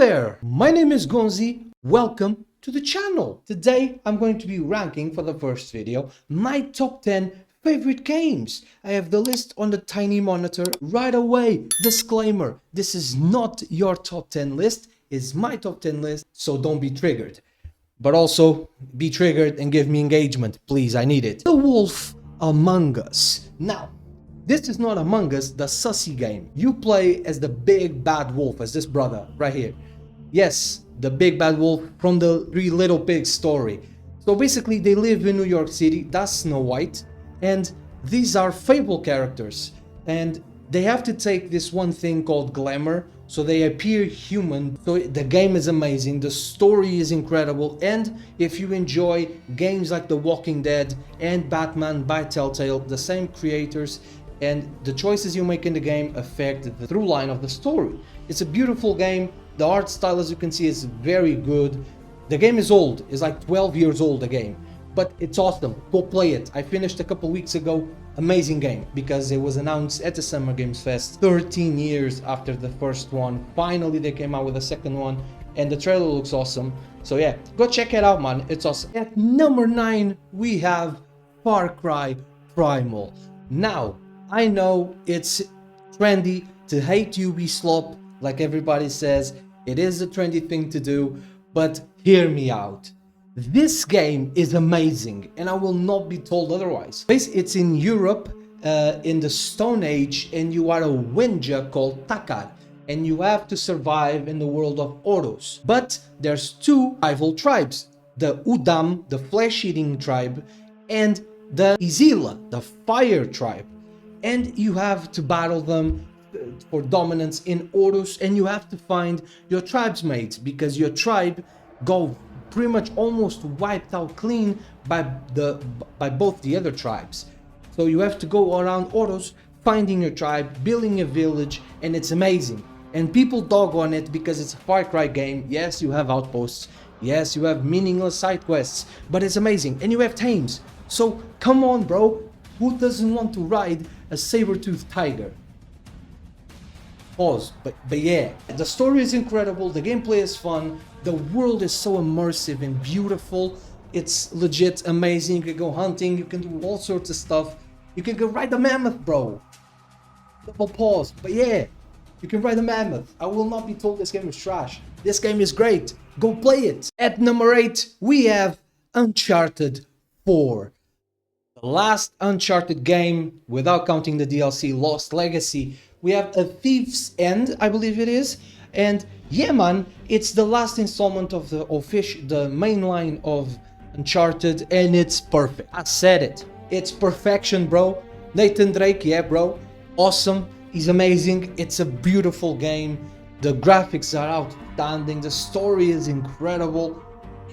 there, my name is Gonzii. Welcome to the channel. Today I'm going to be ranking for the first video my top 10 favorite games. I have the list on the tiny monitor right away. Disclaimer, this is not your top 10 list, it's my top 10 list, so don't be triggered. But also be triggered and give me engagement, please, I need it. The Wolf Among Us. Now, this is not Among Us, the sussy game. You play as the big bad wolf, as this brother right here. Yes, the big bad wolf from the Three Little Pigs story. So basically they live in New York City, that's Snow White, and these are fable characters. And they have to take this one thing called glamour, so they appear human. So the game is amazing, the story is incredible, and if you enjoy games like The Walking Dead and Batman by Telltale, the same creators, and the choices you make in the game affect the through line of the story. It's a beautiful game. The art style, as you can see, is very good. The game is old, it's like 12 years old, the game, but it's awesome. Go play it. I finished a couple weeks ago. Amazing game, because it was announced at the Summer Games Fest 13 years after the first one. Finally they came out with a second one, and the trailer looks awesome. So yeah, go check it out, man, it's awesome. At number 9 we have Far Cry Primal. Now I know it's trendy to hate Ubisoft, like everybody says. It is a trendy thing to do, but hear me out. This game is amazing, and I will not be told otherwise. It's in Europe, in the Stone Age, and you are a ninja called Takar, and you have to survive in the world of Oros. But there's two rival tribes, the Udam, the flesh-eating tribe, and the Izila, the fire tribe. And you have to battle them for dominance in Oros, and you have to find your tribesmates, because your tribe go pretty much almost wiped out clean by both the other tribes. So you have to go around Oros, finding your tribe, building a village, and it's amazing. And people dog on it because it's a Far Cry game. Yes, you have outposts. Yes, you have meaningless side quests, but it's amazing. And you have tames. So come on, bro. Who doesn't want to ride a saber-toothed tiger? Pause. But yeah, the story is incredible, the gameplay is fun, the world is so immersive and beautiful. It's legit amazing. You can go hunting, you can do all sorts of stuff. You can go ride a mammoth, bro. Double pause. But yeah, you can ride a mammoth. I will not be told this game is trash. This game is great. Go play it. At number 8, we have Uncharted 4. The last Uncharted game, without counting the DLC, Lost Legacy. We have A Thief's End, I believe it is. And yeah, man, it's the last installment of the main line of Uncharted, and it's perfect. I said it. It's perfection, bro. Nathan Drake, yeah, bro. Awesome. He's amazing. It's a beautiful game. The graphics are outstanding. The story is incredible.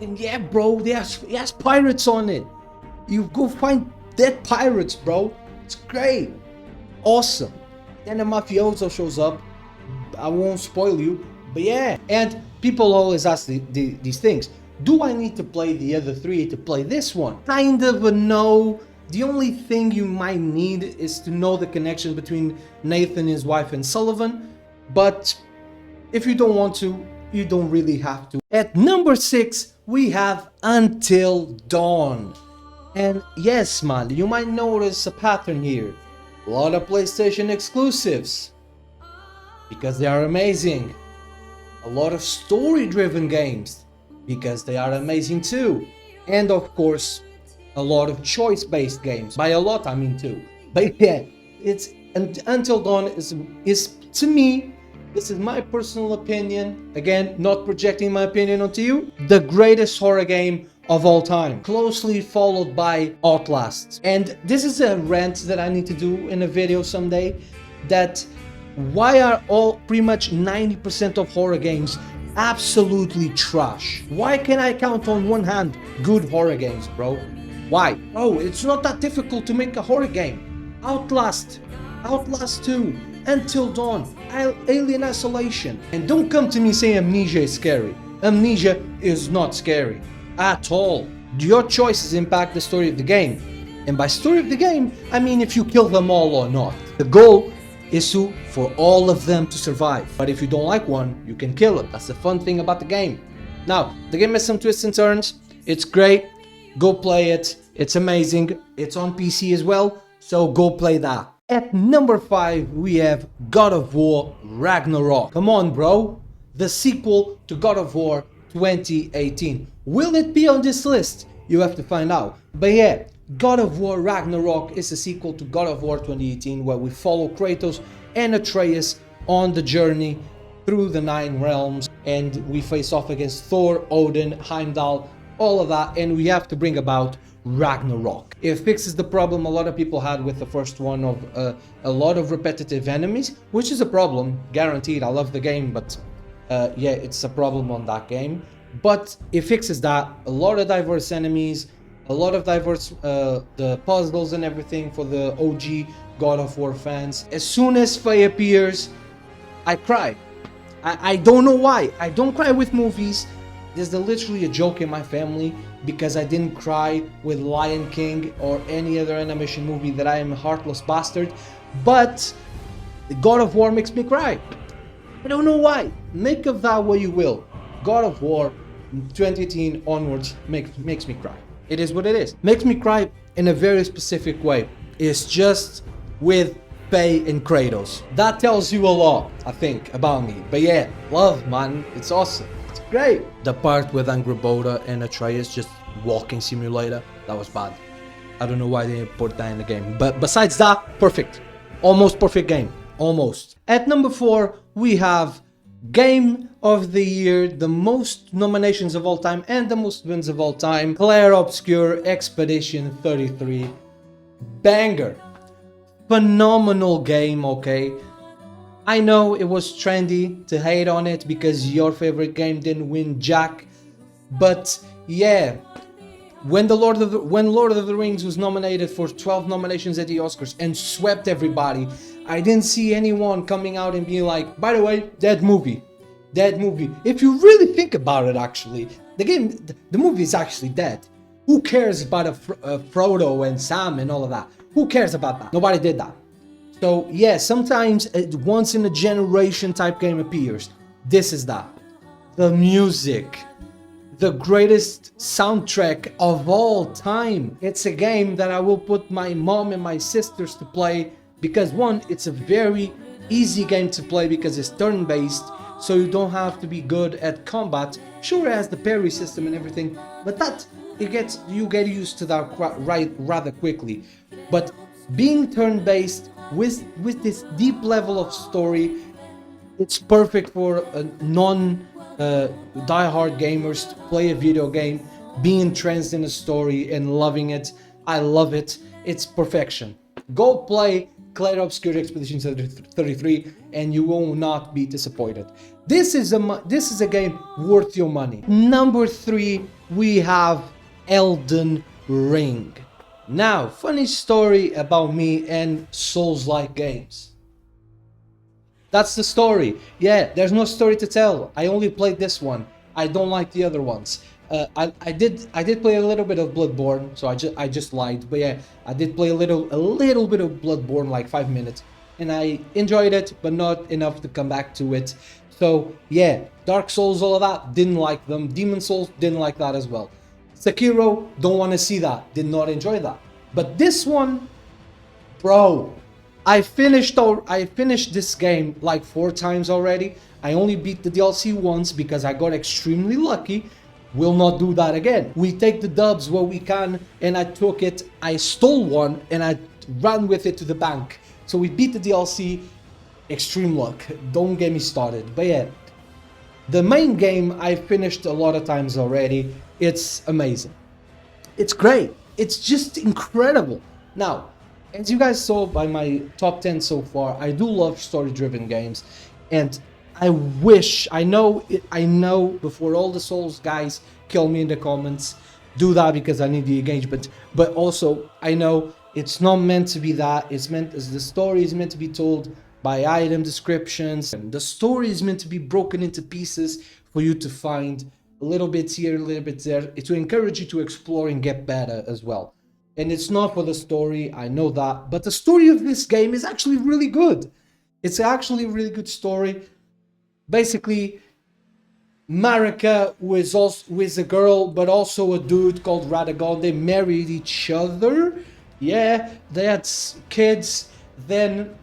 And yeah, bro, he has pirates on it. You go find dead pirates, bro. It's great. Awesome. Then a mafioso shows up. I won't spoil you, but yeah. And people always ask these things. Do I need to play the other 3 to play this one? Kind of a no. The only thing you might need is to know the connection between Nathan, his wife, and Sullivan. But if you don't want to, you don't really have to. At number 6, we have Until Dawn. And yes, man, you might notice a pattern here. A lot of PlayStation exclusives, because they are amazing. A lot of story-driven games, because they are amazing too. And of course, a lot of choice-based games. By a lot, I mean 2. But yeah, it's Until Dawn is to me, this is my personal opinion, again, not projecting my opinion onto you, the greatest horror game of all time, closely followed by Outlast. And this is a rant that I need to do in a video someday, that why are pretty much 90% of horror games absolutely trash? Why can I count on one hand good horror games, bro? Why? Oh, it's not that difficult to make a horror game. Outlast 2, Until Dawn, Alien Isolation. And don't come to me saying Amnesia is scary. Amnesia is not scary at all. Your choices impact the story of the game. And by story of the game, I mean if you kill them all or not. The goal issue for all of them to survive. But if you don't like one, you can kill it. That's the fun thing about the game. Now, the game has some twists and turns. It's great. Go play it. It's amazing. It's on PC as well, so go play that. At number 5, we have God of War Ragnarok. Come on, bro. The sequel to God of War 2018. Will it be on this list? You have to find out. But yeah, God of War Ragnarok is a sequel to God of War 2018, where we follow Kratos and Atreus on the journey through the 9 realms, and we face off against Thor, Odin, Heimdall, all of that, and we have to bring about Ragnarok. It fixes the problem a lot of people had with the first one of a lot of repetitive enemies, which is a problem, guaranteed. I love the game, but yeah, it's a problem on that game. But it fixes that. A lot of diverse enemies, a lot of diverse the puzzles and everything for the OG God of War fans. As soon as Faye appears, I cry. I don't know why. I don't cry with movies. There's literally a joke in my family because I didn't cry with Lion King or any other animation movie that I am a heartless bastard. But God of War makes me cry. I don't know why. Make of that what you will. God of War 2018 onwards makes me cry. It is what it is. Makes me cry in a very specific way. It's just with Faye and Kratos. That tells you a lot, I think, about me. But yeah, love, man. It's awesome. It's great. The part with Angrboda and Atreus just walking simulator, that was bad. I don't know why they didn't put that in the game. But besides that, perfect. Almost perfect game. Almost. At number 4, we have Game of the Year, the most nominations of all time and the most wins of all time, Clair Obscur Expedition 33. Banger. Phenomenal game, okay? I know it was trendy to hate on it because your favorite game didn't win jack, but yeah, when Lord of the Rings was nominated for 12 nominations at the Oscars and swept everybody, I didn't see anyone coming out and being like, by the way, dead movie. If you really think about it, actually, the movie is actually dead. Who cares about Frodo and Sam and all of that? Who cares about that? Nobody did that. So yeah, sometimes a once in a generation type game appears. This is that. The music. The greatest soundtrack of all time. It's a game that I will put my mom and my sisters to play because one, it's a very easy game to play because it's turn-based, so you don't have to be good at combat. Sure, it has the parry system and everything, but you get used to that rather quickly. But being turn-based with this deep level of story, it's perfect for die-hard gamers to play a video game, be entranced in a story and loving it. I love it. It's perfection. Go play Clair Obscur Expedition 33 and you will not be disappointed. This is a game worth your money. Number 3, we have Elden Ring. Now, funny story about me and Souls-like games. That's the story. Yeah, there's no story to tell. I only played this one. I don't like the other ones. I did play a little bit of Bloodborne, so I just lied. But yeah, I did play a little bit of Bloodborne, like 5 minutes, and I enjoyed it, but not enough to come back to it. So yeah, Dark Souls, all of that, didn't like them. Demon Souls, didn't like that as well. Sekiro, don't want to see that. Did not enjoy that. But this one, bro, I finished this game like 4 times already. I only beat the DLC once because I got extremely lucky. Will not do that again. We take the dubs where we can, and I stole one and I ran with it to the bank. So we beat the DLC, extreme luck. Don't get me started. But yeah, the main game I finished a lot of times already. It's amazing. It's great. It's just incredible. Now, as you guys saw by my top 10 so far, I do love story-driven games, and I know before all the Souls guys kill me in the comments, do that because I need the engagement, but also I know it's not meant to be that. It's meant as the story is meant to be told by item descriptions, and the story is meant to be broken into pieces for you to find a little bit here, a little bit there, to encourage you to explore and get better as well. And it's not for the story, I know that, but the story of this game is actually really good. It's actually a really good story. Basically, Marika was a girl, but also a dude called Radagon. They married each other. Yeah, they had kids. Then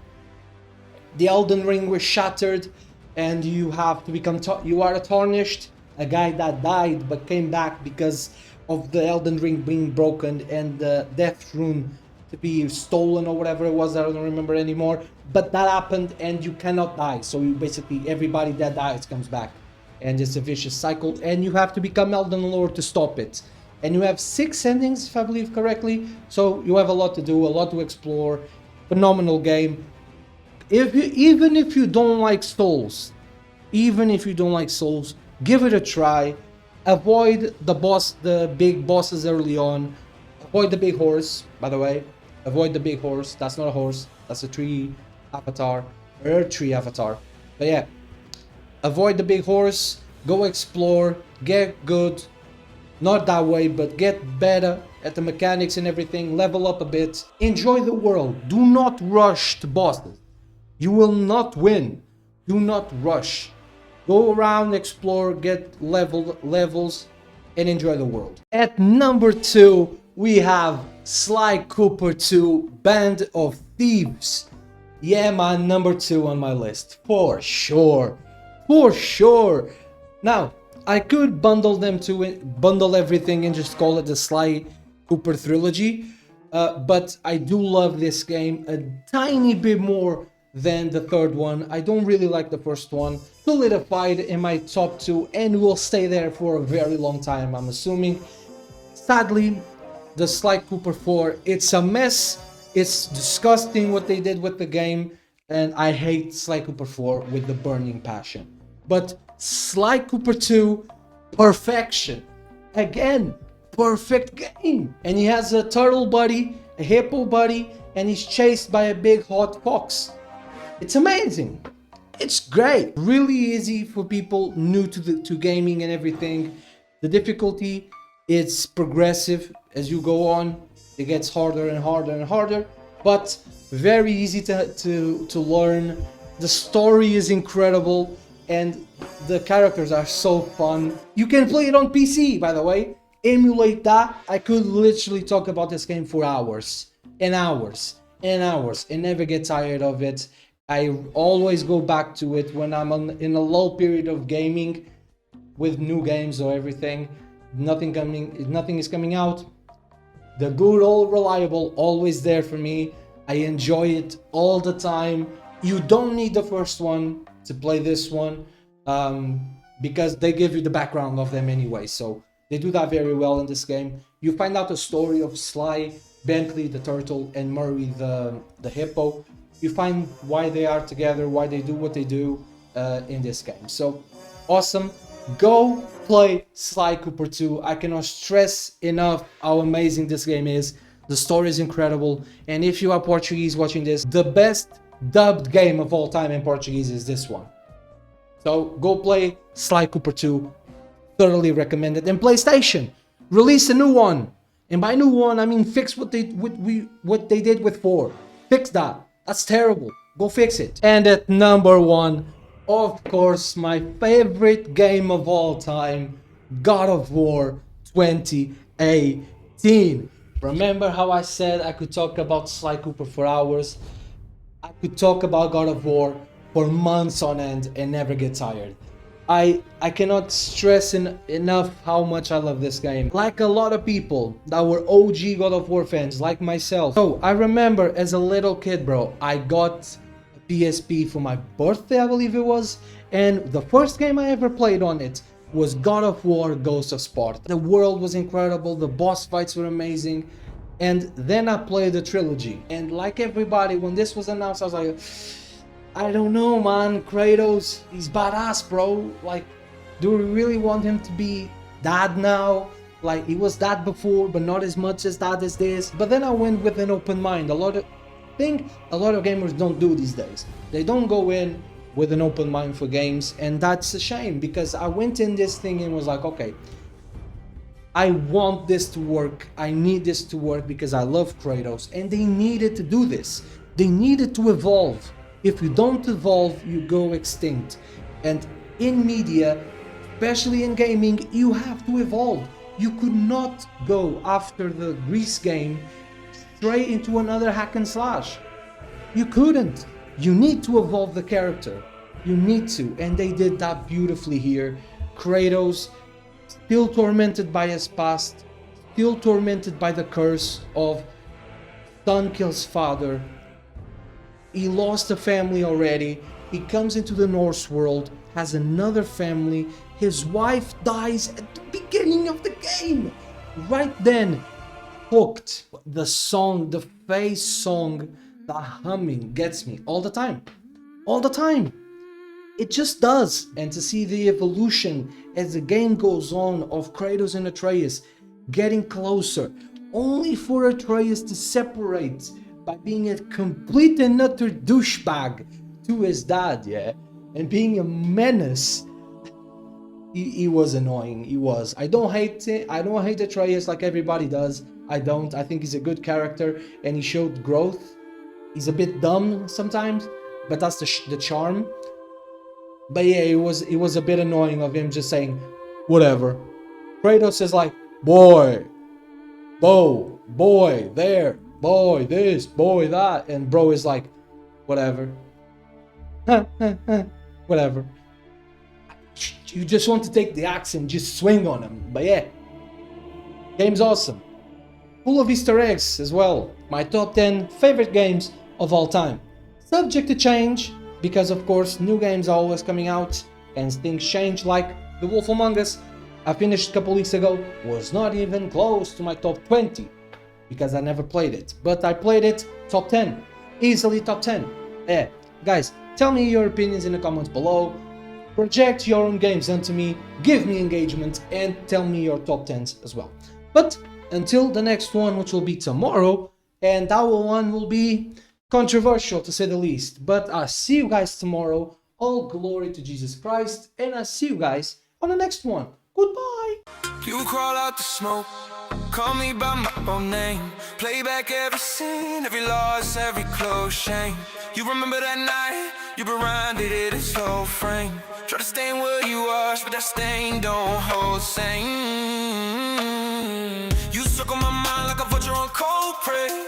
the Elden Ring was shattered, and you have to become you are a tarnished, a guy that died but came back because of the Elden Ring being broken and the death rune to be stolen or whatever it was. I don't remember anymore. But that happened, and you cannot die. So you basically, everybody that dies comes back, and it's a vicious cycle. And you have to become Elden Lord to stop it. And you have 6 endings, if I believe correctly. So you have a lot to do, a lot to explore. Phenomenal game. Even if you don't like Souls, give it a try. Avoid the big bosses early on. Avoid the big horse, by the way. Avoid the big horse. That's not a horse. That's a tree avatar. Or a tree avatar. But yeah, avoid the big horse. Go explore. Get good. Not that way, but get better at the mechanics and everything. Level up a bit. Enjoy the world. Do not rush to bosses. You will not win. Do not rush. Go around, explore, get levels, and enjoy the world. At number 2, we have Sly Cooper 2 Band of Thieves. Yeah, man, number 2 on my list. For sure. For sure. Now, I could bundle everything and just call it the Sly Cooper trilogy. But I do love this game a tiny bit more than the third one. I don't really like the first one. Solidified in my top 2 and will stay there for a very long time, I'm assuming. Sadly, the Sly Cooper 4, it's a mess. It's disgusting what they did with the game, and I hate Sly Cooper 4 with the burning passion. But Sly Cooper 2, perfection. Again, perfect game. And he has a turtle buddy, a hippo buddy, and he's chased by a big hot fox. It's amazing. It's great. Really easy for people new to gaming and everything. The difficulty, it's progressive as you go on. It gets harder and harder and harder, but very easy to learn. The story is incredible and the characters are so fun. You can play it on PC, by the way. Emulate that. I could literally talk about this game for hours and hours and hours and never get tired of it. I always go back to it when I'm in a low period of gaming with new games or everything. Nothing is coming out. The good old reliable, always there for me. I enjoy it all the time. You don't need the first one to play this one because they give you the background of them anyway. So they do that very well in this game. You find out the story of Sly, Bentley the turtle, and Murray the hippo. You find why they are together, why they do what they do in this game. So awesome. Go play Sly Cooper 2. I cannot stress enough how amazing this game is. The story is incredible. And if you are Portuguese watching this, the best dubbed game of all time in Portuguese is this one. So go play Sly Cooper 2. Thoroughly recommended. And PlayStation, release a new one. And by new one, I mean fix what they did with 4. Fix that. That's terrible. Go fix it. And at number 1, of course, my favorite game of all time, God of War 2018. Remember how I said I could talk about Sly Cooper for hours? I could talk about God of War for months on end and never get tired. I cannot stress enough how much I love this game. Like a lot of people that were OG God of War fans, like myself. So I remember as a little kid, bro, I got a PSP for my birthday, I believe it was. And the first game I ever played on it was God of War Ghost of Sparta. The world was incredible, the boss fights were amazing. And then I played the trilogy. And like everybody, when this was announced, I was like, I don't know, man. Kratos, he's badass, bro. Like, do we really want him to be dad now? Like, he was dad before, but not as much as dad as this. But then I went with an open mind. A lot of gamers don't do these days. They don't go in with an open mind for games, and that's a shame because I went in this thing and was like, okay, I want this to work. I need this to work because I love Kratos, and they needed to do this. They needed to evolve. If you don't evolve, you go extinct. And in media, especially in gaming, you have to evolve. You could not go after the Grease game straight into another hack and slash. You couldn't. You need to evolve the character. You need to, and they did that beautifully here. Kratos, still tormented by his past, still tormented by the curse of son kills father. He lost a family already. He comes into the Norse world, has another family. His wife dies at the beginning of the game. Right then, hooked. The song, the face song, the humming gets me all the time. All the time. It just does. And to see the evolution as the game goes on of Kratos and Atreus getting closer, only for Atreus to separate by being a complete and utter douchebag to his dad, yeah, and being a menace. He was annoying. He was. I don't hate it. I don't hate Atreus like everybody does. I don't. I think he's a good character and he showed growth. He's a bit dumb sometimes, but that's the charm. But yeah, it was a bit annoying of him just saying, whatever. Kratos is like, boy, there, boy, this, boy, that. And bro is like, whatever. Whatever. You just want to take the axe and just swing on him. But yeah, game's awesome. Full of Easter eggs as well. My top 10 favorite games of all time. Subject to change, because of course new games are always coming out and things change, like The Wolf Among Us. I finished a couple weeks ago, was not even close to my top 20 because I never played it, but I played it top 10, easily top 10. Yeah, guys, tell me your opinions in the comments below, project your own games onto me, give me engagement, and tell me your top 10s as well. But until the next one, which will be tomorrow, and our one will be controversial to say the least, but I'll see you guys tomorrow. All glory to Jesus Christ, and I'll see you guys on the next one. Goodbye. You crawl out the smoke, call me by my own name, play back every scene, every loss, every close shame. You remember that night, you reminded it in slow frame. Try to stay where you are, but that stain don't hold same. You circle my mind like a vulture on cold prey.